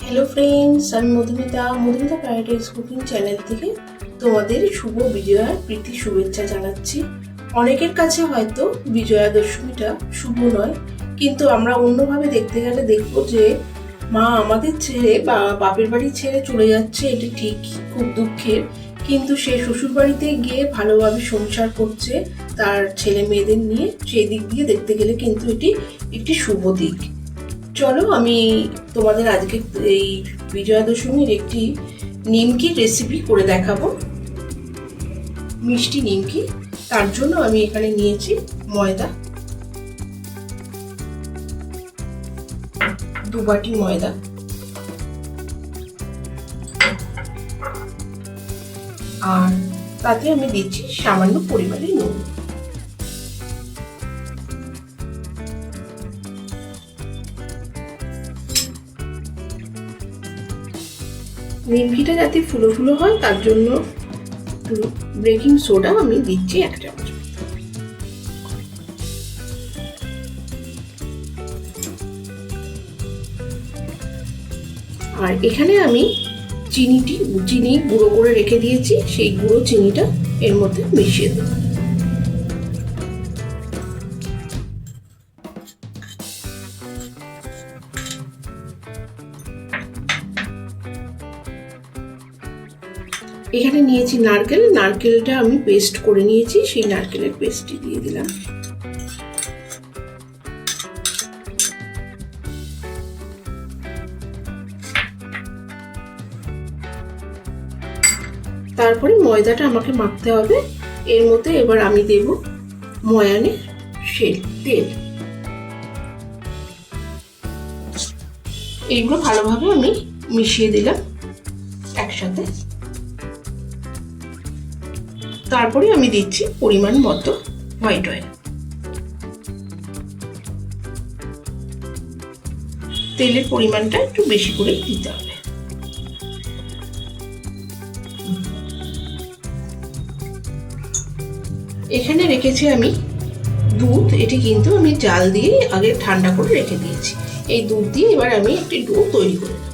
Hello friends, আমি Madhumita paradise cooking channel থেকে তোমাদের শুভ বিজয়ার প্রীতি শুভেচ্ছা জানাচ্ছি। অনেকের কাছে হয়তো বিজয়া দশমীটা শুভ নয়, কিন্তু আমরা অন্যভাবে দেখতে গেলে দেখবো যে মা আমাদের ছেড়ে বা বাপের বাড়ি ছেড়ে চলে যাচ্ছে, এটি ঠিক, খুব দুঃখের। কিন্তু সে শ্বশুর বাড়িতে গিয়ে ভালোভাবে সংসার করছে তার ছেলে মেয়েদের নিয়ে, সেই দিক দিয়ে দেখতে গেলে কিন্তু এটি একটি শুভ দিক। চলো আমি তোমাদের আজকে এই বিজয়া দশমীর একটি নিমকির রেসিপি করে দেখাবো, মিষ্টি নিমকি। তার জন্য আমি এখানে নিয়েছি ময়দা, 2 বাটি ময়দা, আর তাতে আমি দিচ্ছি সামান্য পরিমাণে নুন। নিমকিটা যাতে ফুলো ফুলো হয় তার জন্য বেকিং সোডা আমি দিচ্ছি 1 চামচ। আর এখানে আমি চিনি গুঁড়ো করে রেখে দিয়েছি, সেই গুঁড়ো চিনিটা এর মধ্যে মিশিয়ে দেব। এখানে নিয়েছি নারকেলটা আমি পেস্ট করে নিয়েছি, সেই নারকেলের পেস্টটি দিয়ে দিলাম। তারপরে ময়দাটা আমাকে মাখতে হবে। এর মধ্যে এবার আমি দেব ময়ানের তেল। এইগুলো ভালোভাবে আমি মিশিয়ে দিলাম একসাথে। তারপরে আমি দিচ্ছি পরিমাণ মতো হোয়াইট অয়েল। তেলের পরিমাণটা একটু বেশি করে দিতে হবে। এখানে রেখেছি আমি দুধ, এটি কিন্তু আমি জাল দিয়ে আগে ঠান্ডা করে রেখে দিয়েছি। এই দুধ দিয়ে এবার আমি একটি ডো তৈরি করে দেব।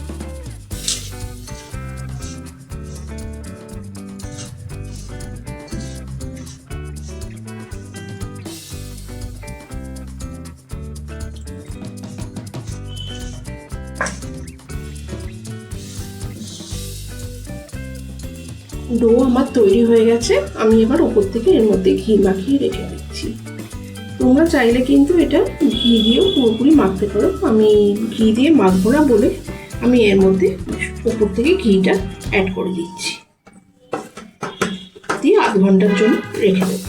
ডো আমার তৈরি হয়ে গেছে। আমি এবার উপর থেকে এর মধ্যে ঘি মাখিয়ে রেখে দিচ্ছি। তোমরা চাইলে কিন্তু এটা ঘি দিয়েও পুরোপুরি মাখতে পারো। আমি ঘি দিয়ে মাখবো না বলে আমি এর মধ্যে উপর থেকে ঘিটা অ্যাড করে দিচ্ছি, দিয়ে 1/2 ঘন্টার জন্য রেখে দেবো।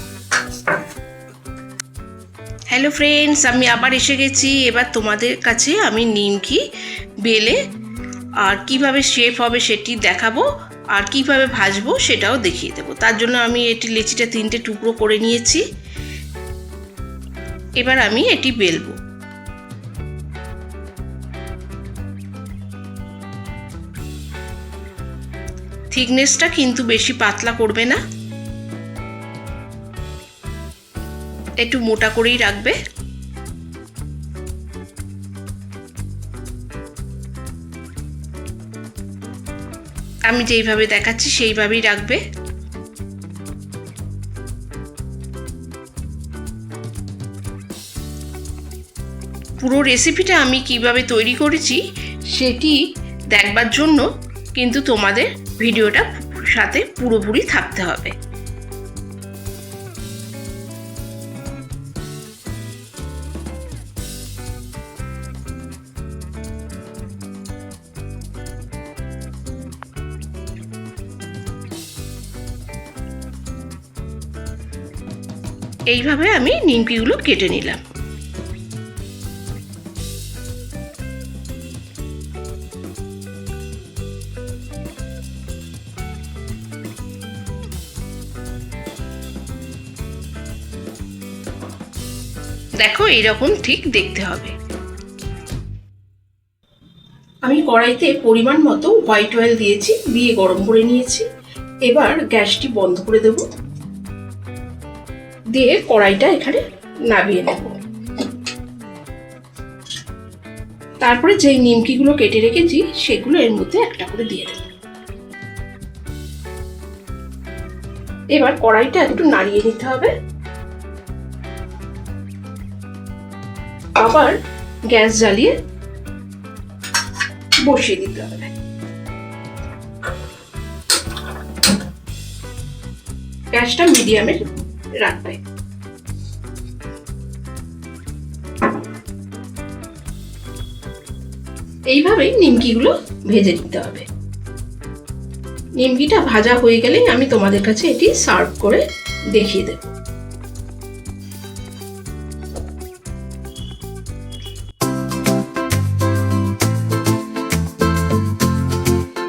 হ্যালো ফ্রেন্ডস, আমি আবার এসে গেছি। এবার তোমাদের কাছে আমি নিমকি বেলে আর কিভাবে শেপ হবে সেটি দেখাবো, আর কিভাবে ভাজবো সেটাও দেখিয়ে দেবো। তার জন্য আমি এটি লেচিটা 3টে টুকরো করে নিয়েছি। এবার আমি এটি বেলবো। থিকনেসটা কিন্তু বেশি পাতলা করবে না, একটু মোটা করেই রাখবে। আমি যেইভাবে দেখাচ্ছি সেইভাবেই রাখবে। পুরো রেসিপিটা আমি কিভাবে তৈরি করেছি সেটি দেখবার জন্য কিন্তু তোমাদের ভিডিওটা সাথে পুরোপুরি থাকতে হবে। এইভাবে আমি নিমকিগুলো কেটে নিলাম। দেখো এইরকম ঠিক দেখতে হবে। আমি কড়াইতে পরিমাণ মতো হোয়াইট অয়েল দিয়েছি, দিয়ে গরম করে নিয়েছি। এবার গ্যাসটি বন্ধ করে দেব, দিয়ে কড়াইটা এখানে নামিয়ে নেব। তারপরে যেই নিমকিগুলো কেটে রেখেছি সেগুলো এর মধ্যে একটা করে দিয়ে দেব। এবার কড়াইটা একটু নাড়িয়ে নিতে হবে। আবার গ্যাস জ্বালিয়ে বসিয়ে দিতে হবে। গ্যাসটা মিডিয়ামে রাখবে। এইভাবেই নিমকিগুলো ভেজে নিতে হবে। নিমকিটা ভাজা হয়ে গেলেই আমি তোমাদের কাছে এটি সার্ভ করে দেখিয়ে দেব।